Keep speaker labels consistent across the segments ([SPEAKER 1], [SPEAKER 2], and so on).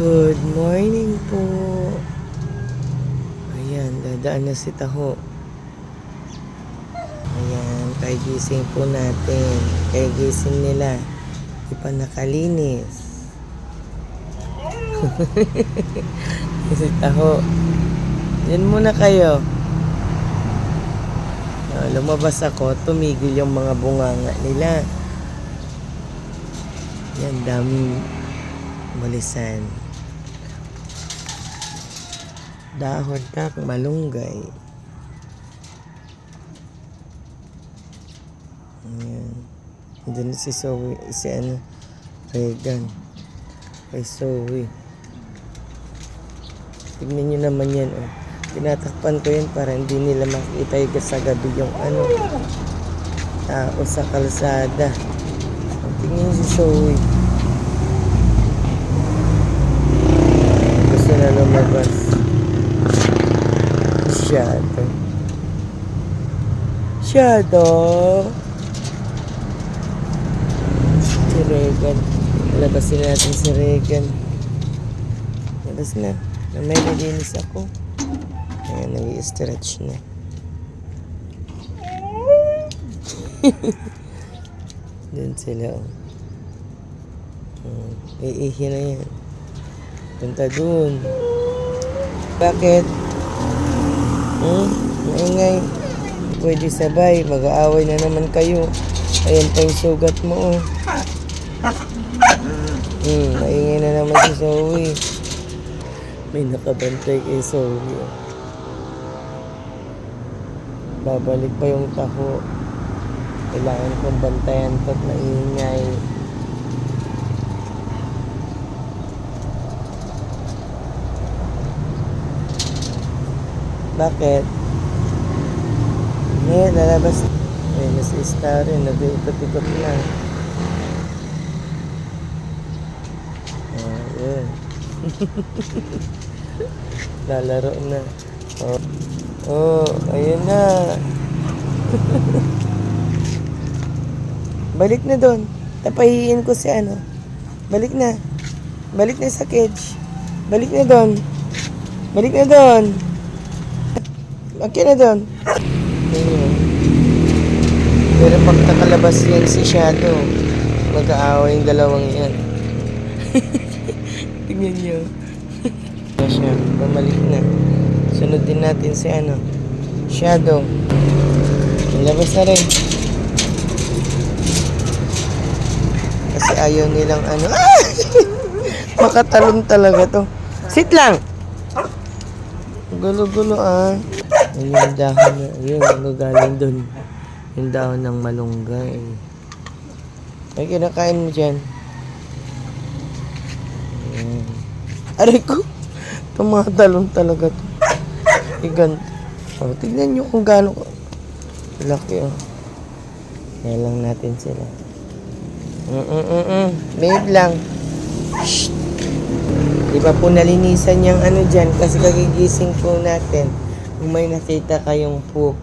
[SPEAKER 1] Good morning po. Ayan, dadaan na si Taho. Ayan, kaigising po natin. Kaigising nila. Di pa nakalinis. Si Taho. Yan muna kayo. Lumabas ako, tumigil yung mga bunganga nila. Yan, daming malisan. Dahon na malunggay. Ayan. Doon si Zoe, si Regan. Kay Zoe. Tignan nyo naman yan, oh. Tinatakpan ko yan para hindi nila makita yung sa gabi yung tao sa kalsada. Tignan nyo si Zoe. Gusto na lumabas. Shadow. Si Regan. Labasin natin si Regan. Labas na. May nilinis ako. Ayan, nag-i-stretch na. Doon sila. Iihi na yan. Punta doon. Bakit? Maingay. Pwede sabay. Mag-aaway na naman kayo. Ayan pa yung sugat mo. Maingay na naman si Zoe. May nakabantay kay Zoe. Babalik pa yung Taho. Kailangan kong bantayan to't maingay. Bakit? Ngayon, lalabas. Ay, mas star rin. Nag-ikot-ikot na. Yun. Lalaro na. Ayun na. Balik na doon. Tapahiin ko si Balik na. Balik na sa cage. Balik na doon. Balik na doon. Okay na doon. Pero pag nakalabas yan si Shadow, mag-aaway yung dalawang yan. Tingnan nyo. Siya, bumalik na. Sunod din natin si Shadow. Labas na rin. Kasi ayaw nilang makatalon talaga to. Sit lang! Gulo-gulo Yun yung dahon na, yun, nagagaling doon. Yung dahon ng malunggay. Ay, kinakain mo dyan. Aray ko! Tumatalon talaga to. Igan. Tignan nyo kung gaano laki Kaya lang natin sila. Babe lang. Shh! Di ba po nalinisan yung dyan kasi kagigising po natin. Kung may nakita kayong poop,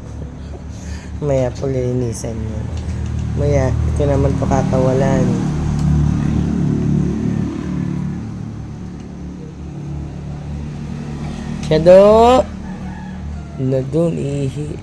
[SPEAKER 1] maya po lilinisan nyo. Maya, ito naman pakakawalan. Shadow! Na doon, ihi.